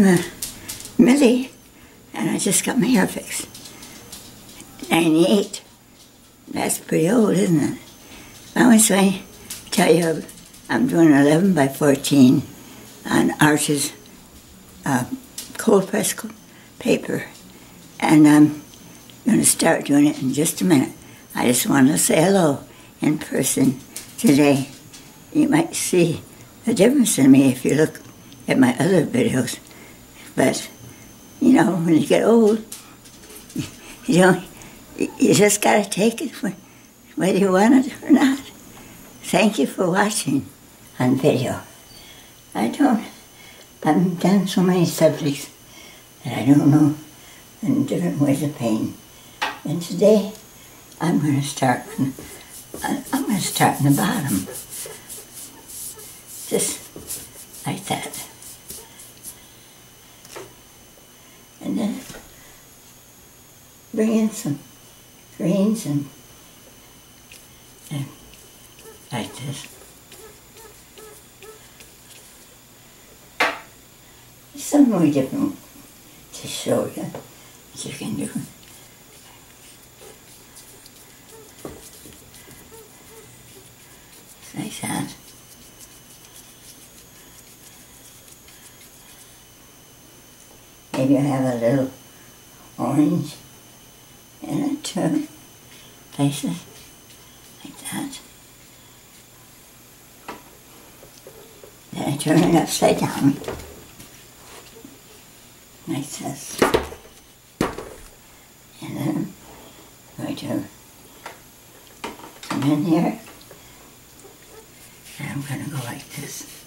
I'm Millie, and I just got my hair fixed. 98. That's pretty old, isn't it? I was going to tell you I'm doing 11 by 14 on Arch's cold press paper, and I'm going to start doing it in just a minute. I just wanted to say hello in person today. You might see the difference in me if you look at my other videos. But, you know, when you get old, you just got to take it whether you want it or not. Thank you for watching on video. I've done so many subjects that I don't know in different ways of painting. And today, I'm going to start in the bottom. Just like that. And then bring in some greens and like this. There's some more different to show you what you can do. Like that. Maybe I have a little orange in it too, places like that. Then I turn it upside down, like this. And then I'm going to come in here, and I'm going to go like this.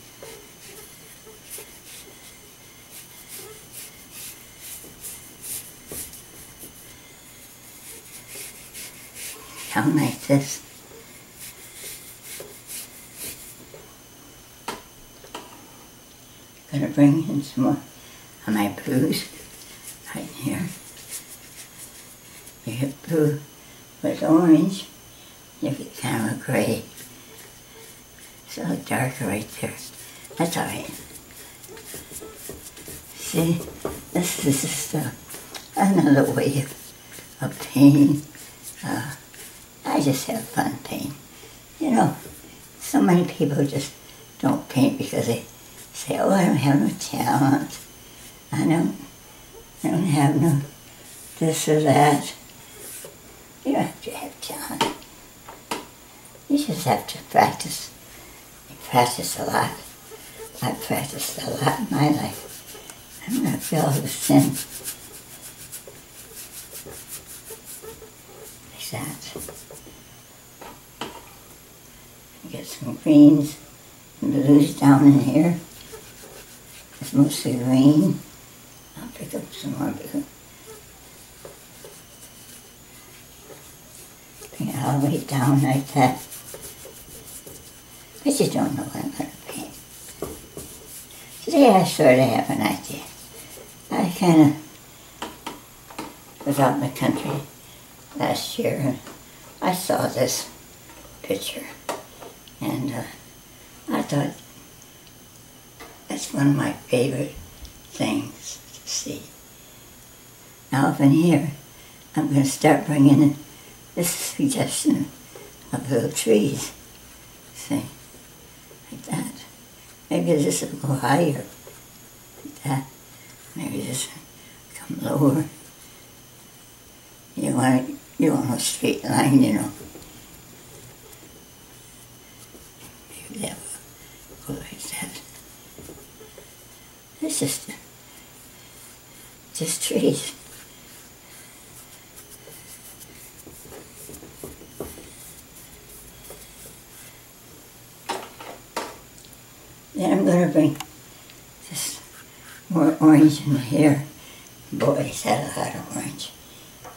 Down like this. I'm going to bring in some more of my blues right here. You get blue with orange, you get kind of a gray. It's a little darker right there. That's alright. See, this is just another way of painting. I just have fun painting. You know, so many people just don't paint because they say, oh, I don't have no talent. I don't have no this or that. You don't have to have talent. You just have to practice. You practice a lot. I've practiced a lot in my life. I'm going to fill this in. Like that. Get some greens and blues down in here. It's mostly green. I'll pick up some more blue. Bring it all the way down like that. But you don't know what I'm going to paint. Today I sort of have an idea. I kind of was out in the country last year and I saw this picture. And I thought that's one of my favorite things to see. Now up in here, I'm going to start bringing in this suggestion of little trees. See, like that. Maybe this will go higher, like that. Maybe this will come lower. You want a straight line, you know. That will go like that. It's just trees. Then I'm going to bring just more orange in here. Boy, is that a lot of orange.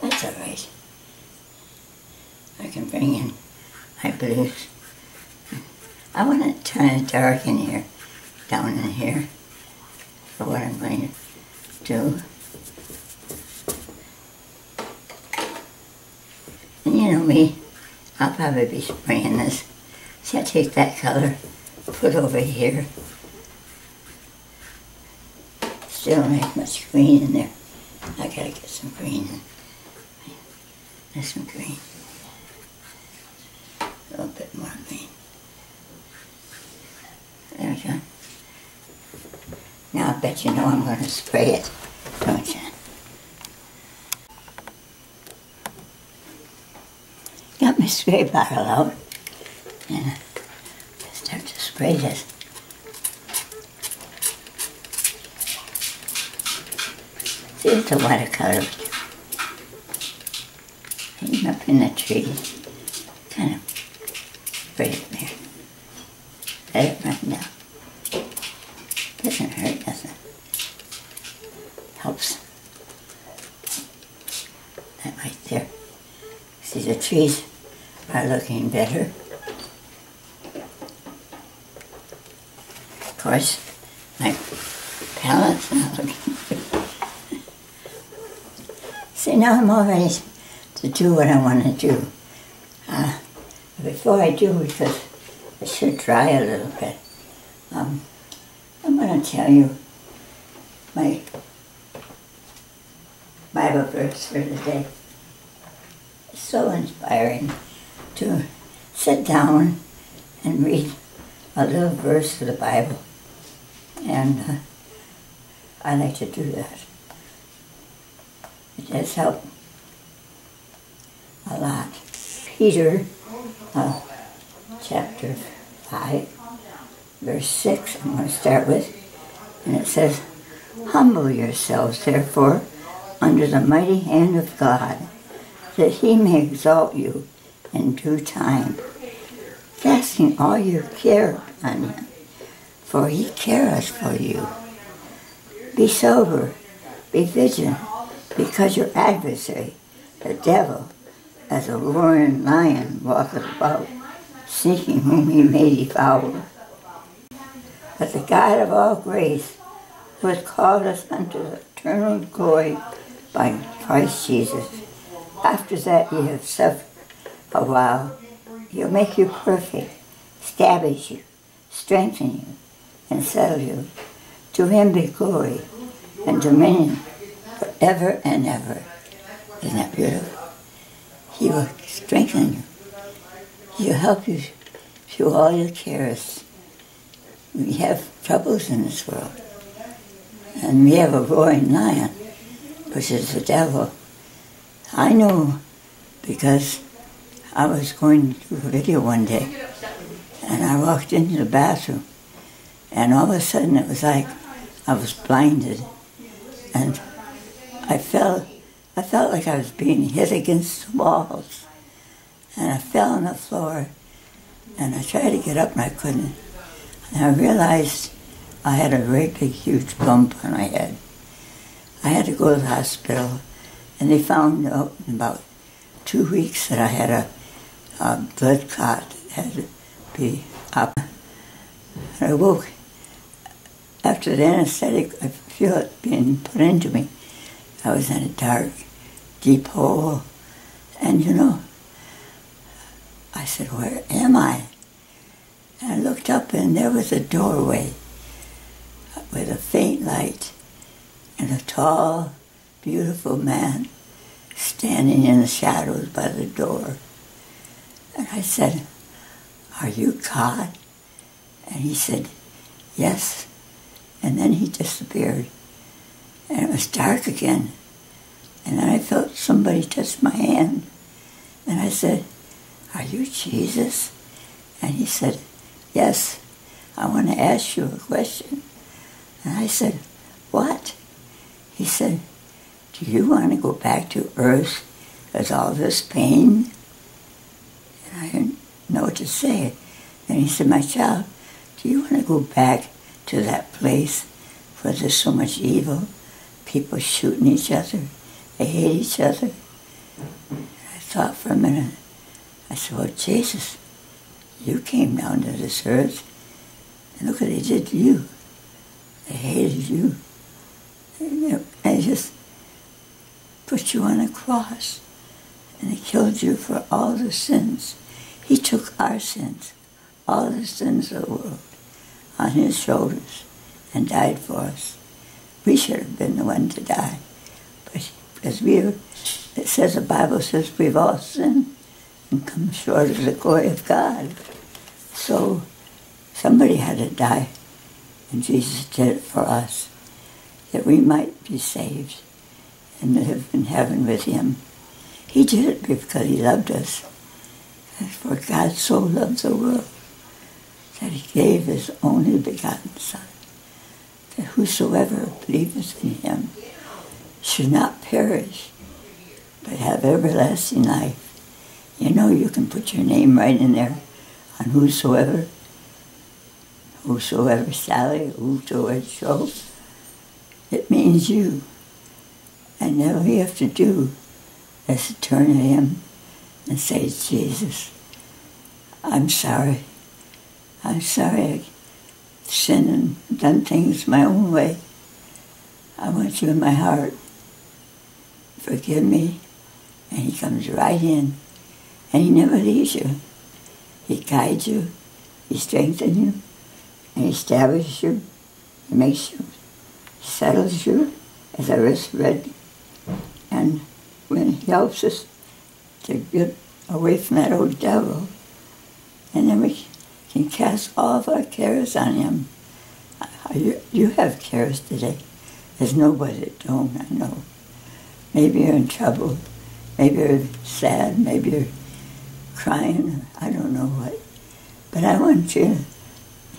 That's alright. I can bring in my blues. I want to turn it dark in here, down in here, for what I'm going to do. And you know me, I'll probably be spraying this. See, I take that color, put over here, still don't have much green in there. I gotta get some green in. There's some green. A little bit more green. There we go. Now I bet you know I'm going to spray it, don't you? Got my spray bottle out, and I start to spray this. See, it's a watercolor. Hanging up in the tree. Kind of spray it there. Let it run down. Doesn't hurt nothing. Helps. That right there. See, the trees are looking better. Of course, my palette's not looking good. See, now I'm all ready to do what I want to do. Before I do, because it should dry a little bit, I'm going to tell you my Bible verse for the day. It's so inspiring to sit down and read a little verse of the Bible, and I like to do that. It does help a lot. Peter, chapter 5, verse 6, I'm going to start with, and it says, "Humble yourselves, therefore, under the mighty hand of God, that he may exalt you in due time, casting all your care upon him, for he careth for you. Be sober, be vigilant, because your adversary, the devil, as a roaring lion, walketh about, seeking whom he may devour. But the God of all grace, who has called us unto eternal glory by Christ Jesus, after that ye have suffered a while, he'll make you perfect, establish you, strengthen you, and settle you. To him be glory and dominion forever and ever." Isn't that beautiful? He will strengthen you. He'll help you through all your cares. We have troubles in this world. And we have a roaring lion, which is the devil. I know because I was going to do a video one day, and I walked into the bathroom, and all of a sudden it was like I was blinded, and I felt like I was being hit against the walls, and I fell on the floor, and I tried to get up and I couldn't, and I realized I had a very big, huge bump on my head. I had to go to the hospital, and they found out in about 2 weeks that I had a blood clot that had to be up. And I woke. After the anesthetic, I feel it being put into me. I was in a dark, deep hole, and I said, "Where am I?" And I looked up, and there was a doorway with a faint light and a tall, beautiful man standing in the shadows by the door. And I said, "Are you God?" And he said, "Yes." And then he disappeared. And it was dark again. And then I felt somebody touch my hand. And I said, "Are you Jesus?" And he said, "Yes, I want to ask you a question." And I said, "What?" He said, "Do you want to go back to earth with all this pain?" And I didn't know what to say. And he said, "My child, do you want to go back to that place where there's so much evil, people shooting each other, they hate each other?" And I thought for a minute. I said, "Well, Jesus, you came down to this earth, and look what they did to you. They hated you. And they just put you on a cross, and they killed you for all the sins. He took our sins, all the sins of the world, on his shoulders and died for us. we should have been the one to die. But because it says, the Bible says we've all sinned and come short of the glory of God. So somebody had to die, and Jesus did it for us, that we might be saved and live in heaven with him. He did it because he loved us. For God so loved the world that he gave his only begotten Son, that whosoever believeth in him should not perish, but have everlasting life. You know, you can put your name right in there on whosoever Sally, whosoever Joe. It means you. And all you have to do is to turn to him and say, Jesus, I'm sorry. I'm sorry I sinned and done things my own way. I want you in my heart. Forgive me. And he comes right in. And he never leaves you. He guides you. He strengthens you. And he establishes you. He makes you. He settles you, as I just read. And when he helps us to get away from that old devil, and then we can cast all of our cares on him. You have cares today. There's nobody that don't, I know. Maybe you're in trouble. Maybe you're sad. Maybe you're crying. I don't know what. But I want you to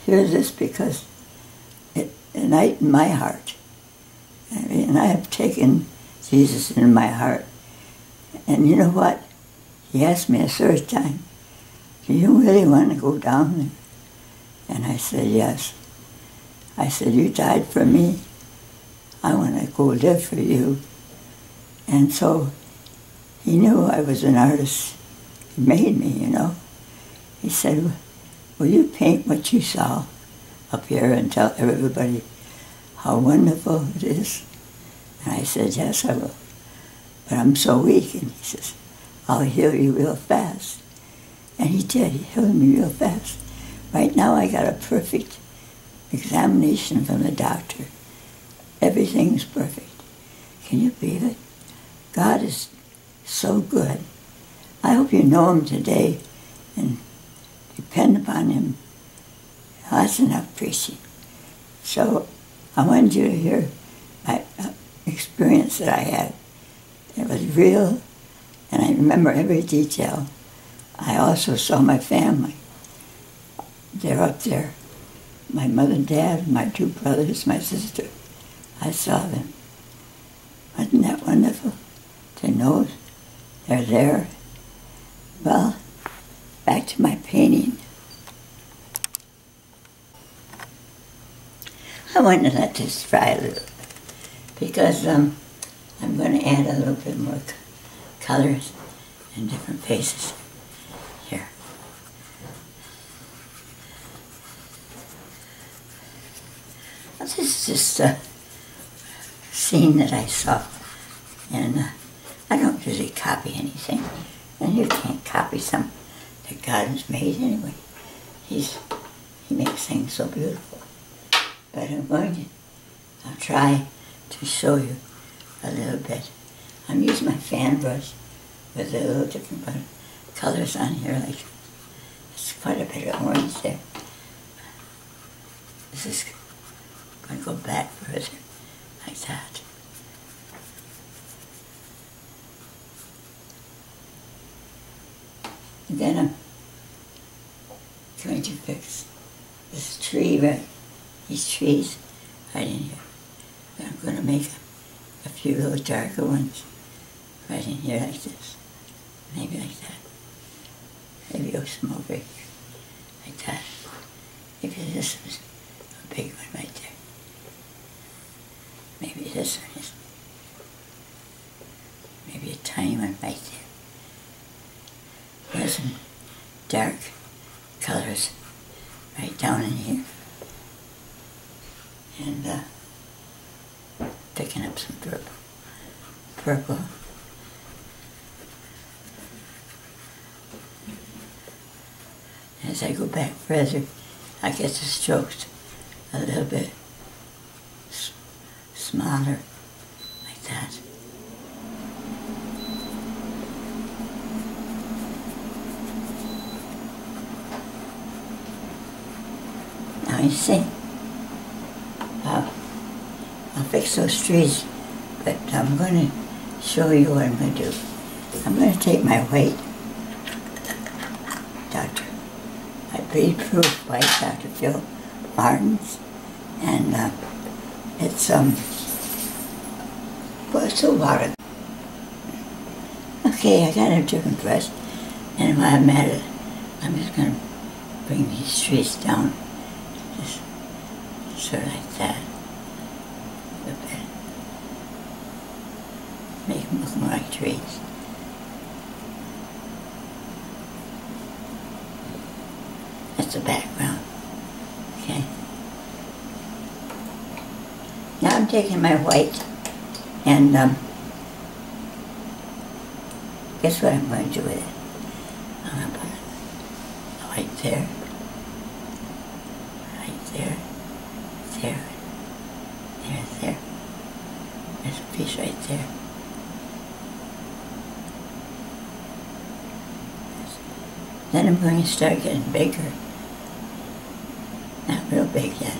hear this because it enlightened my heart. And I have taken Jesus into my heart. And you know what? He asked me a third time, do you really want to go down there? And I said, yes. I said, you died for me. I want to go live for you. And so he knew I was an artist. He made me, you know. He said, will you paint what you saw up here and tell everybody how wonderful it is? And I said, yes, I will. But I'm so weak. And he says, I'll heal you real fast. And he did. He healed me real fast. Right now I got a perfect examination from the doctor. Everything's perfect. Can you believe it? God is so good. I hope you know him today and depend upon him. That's enough preaching. So I wanted you to hear my experience that I had. It was real, and I remember every detail. I also saw my family. They're up there. My mother and dad, my two brothers, my sister. I saw them. Wasn't that wonderful to know they're there? Well, back to my painting. I want to let this dry a little because I'm going to add a little bit more colors in different faces here. Well, this is just a scene that I saw, and I don't really copy anything, and you can't copy something that God has made anyway. He makes things so beautiful. But I'll try to show you a little bit. I'm using my fan brush with a little different colors on here, like it's quite a bit of orange there. This is going to go back further, like that. And then I'm going to fix this tree, right? These trees right in here. And I'm going to make a few little darker ones right in here like this. Maybe like that. Maybe some over here. Like that. Maybe this was a big one right there. Maybe this one is. Maybe a tiny one right there. There's some dark colors right down in here. And picking up some purple. As I go back further, I get the strokes a little bit smaller, like that. Now you see, I'll fix those trees, but I'm going to show you what I'm going to do. I'm going to take my white, my breed-proof white Dr. Phil Martin's, and it's a water. Okay, I got a different brush, and while I'm at it, I'm just going to bring these trees down, just sort of like that. A bit. Make them look more like trees. That's the background. Okay. Now I'm taking my white and guess what I'm going to do with it? I'm going to put a white there, right there, there, there. There's a piece right there. Then I'm going to start getting bigger. Not real big yet.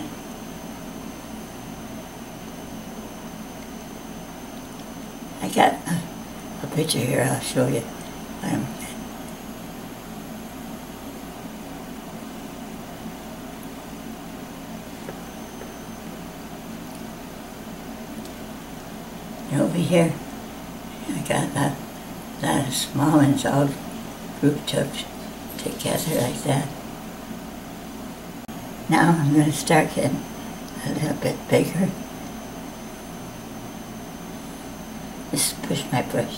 I got a picture here, I'll show you. And over here, I got a lot of small ones all grouped up together like that. Now I'm going to start getting a little bit bigger. Just push my brush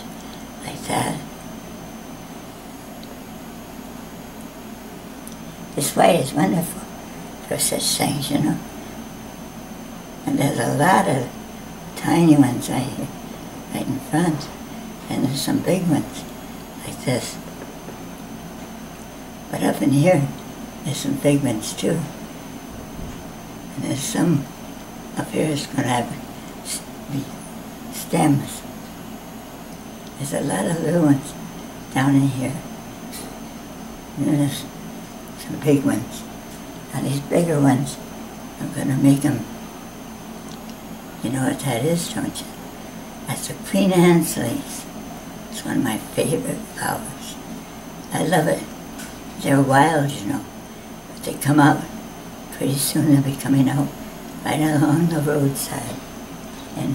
like that. This white is wonderful for such things, you know. And there's a lot of tiny ones right here, right in front. And there's some big ones, like this. But up in here, there's some big ones too. And there's some up here that's going to have stems. There's a lot of little ones down in here. And then there's some big ones. Now these bigger ones, I'm going to make them, you know what that is, don't you? That's a Queen Anne's lace. It's one of my favorite flowers. I love it. They're wild, you know, but they come out pretty soon. They'll be coming out right along the roadside. And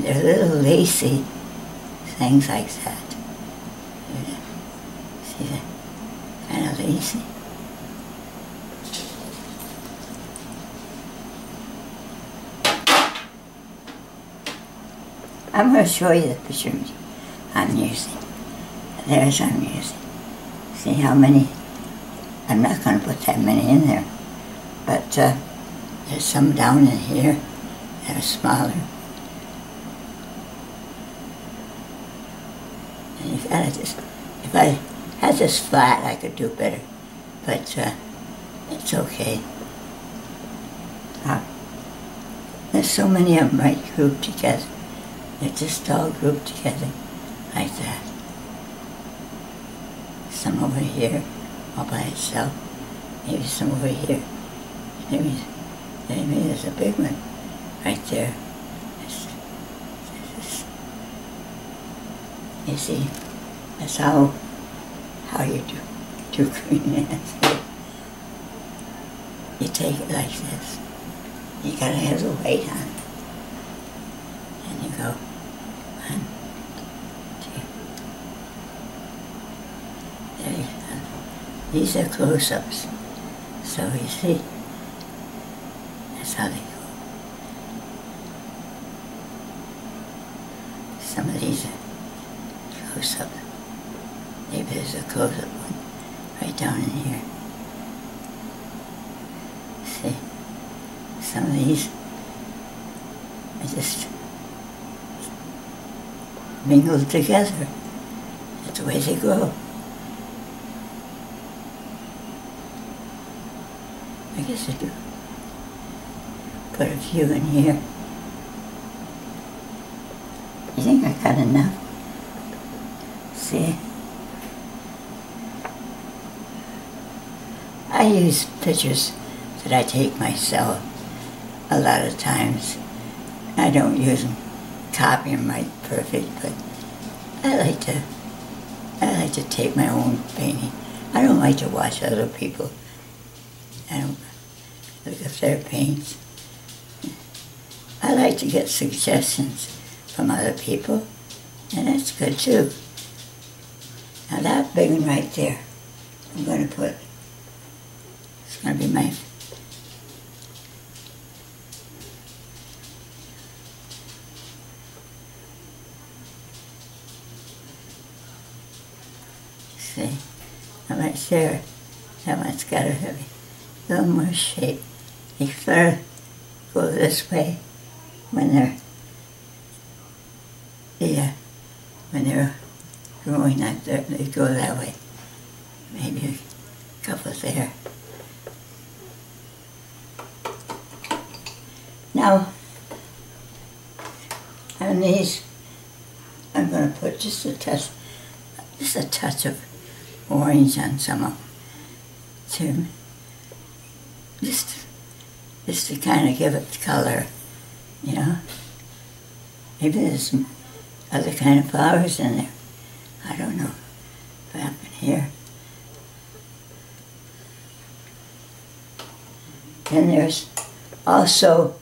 they're little lacy things like that. See that? Kind of lacy. I'm going to show you the picture I'm using. There's I'm using. See how many? I'm not going to put that many in there, but there's some down in here that are smaller. And you gotta just, if I had this flat, I could do better, but it's okay. There's so many of them right grouped together. They're just all grouped together like that. Some over here, all by itself. Maybe some over here. Maybe there's a big one right there. You see, that's how you do Queen Anne's. You take it like this. You gotta have the weight on it. And you go 1, 2. There you go. These are close-ups. So you see, that's how they go. Some of these are close-up. Maybe there's a close-up one right down in here. See, some of these are just mingled together. That's the way they go. I guess I do. Put a few in here. I think I got enough. See? I use pictures that I take myself a lot of times. I don't use them, copy them right perfect, but I like to take my own painting. I don't like to watch other people. I don't look at their paints. I like to get suggestions from other people, and that's good too. Now that big one right there, I'm going to put, it's going to be my, see, now right there, that one's got a little more shape. You better go this way when they're growing up there, they go that way. Maybe a couple there. Now, on these, I'm going to put just a touch of orange on some of them, just to kind of give it color, you know. Maybe there's some other kind of flowers in there. I don't know. But up in here. Then there's also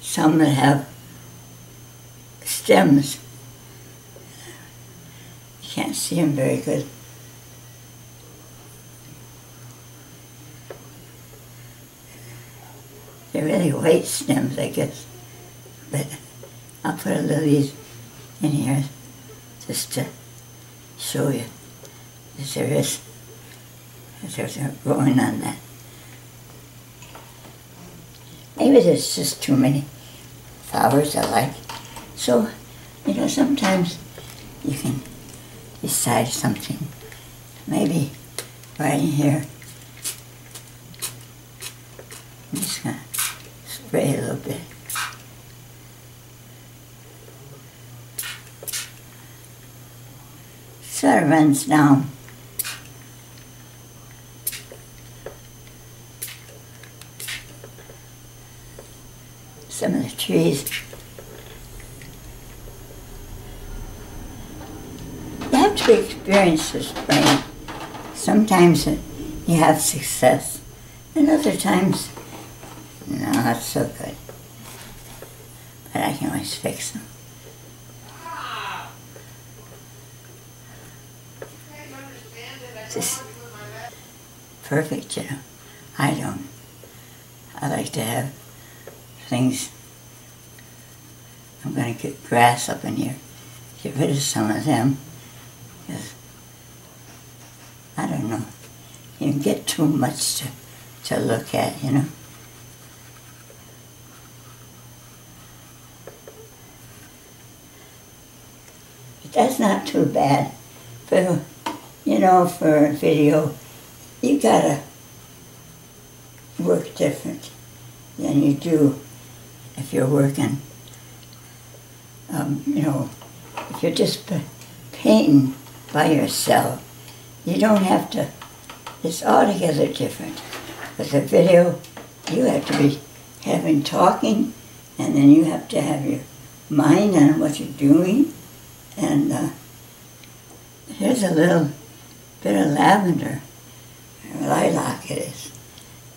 some that have stems. You can't see them very good. They're really white stems, I guess. But I'll put a little of these in here just to show you that there's a growing on that. Maybe there's just too many flowers I like. So, you know, sometimes you can decide something. Maybe right here. I'm just going to spray a little bit. Sort of runs down. Some of the trees. You have to experience this spraying. Sometimes you have success, and other times, no, not so good. But I can always fix them. Just perfect, you know. I don't. I like to have things. I'm going to get grass up in here. Get rid of some of them. Because, I don't know. You can get too much to look at, you know. But that's not too bad. For, you know, for a video, you gotta work different than you do if you're working, you know, if you're just painting by yourself. You don't have to, it's altogether different. With a video, you have to be talking, and then you have to have your mind on what you're doing. And here's a little bit of lavender, or lilac it is.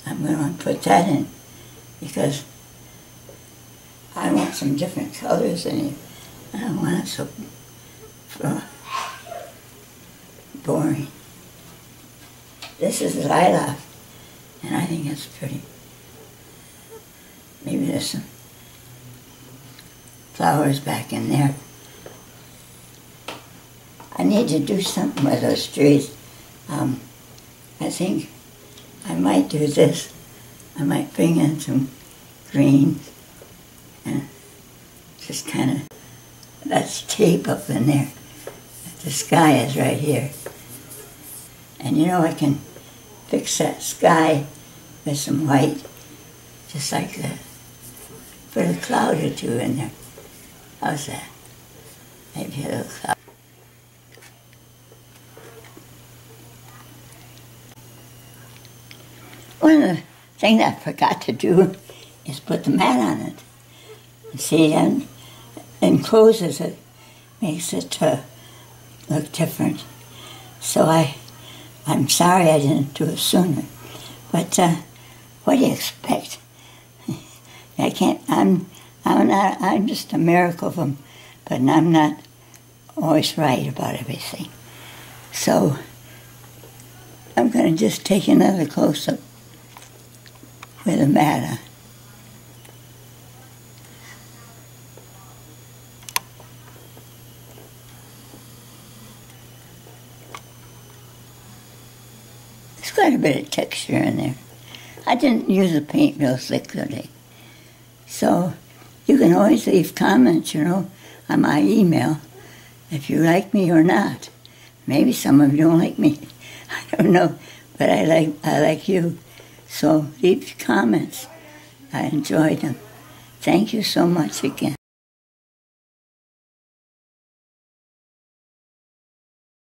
I'm going to put that in because I want some different colors in it. I don't want it so boring. This is lilac, and I think it's pretty. Maybe there's some flowers back in there. I need to do something with those trees. I think I might do this. I might bring in some greens and just kind of, that's tape up in there. The sky is right here. And you know, I can fix that sky with some white, just like that. Put a cloud or two in there. How's that? Maybe a little cloud. One of the things I forgot to do is put the mat on it. See, and encloses it, makes it look different. So I'm sorry I didn't do it sooner. But what do you expect? I can't. I'm just a miracle from, but I'm not always right about everything. So I'm going to just take another close-up with a mat on. There's quite a bit of texture in there. I didn't use the paint real thick today. So you can always leave comments, you know, on my email if you like me or not. Maybe some of you don't like me. I don't know, but I like you. So leave comments. I enjoyed them. Thank you so much again.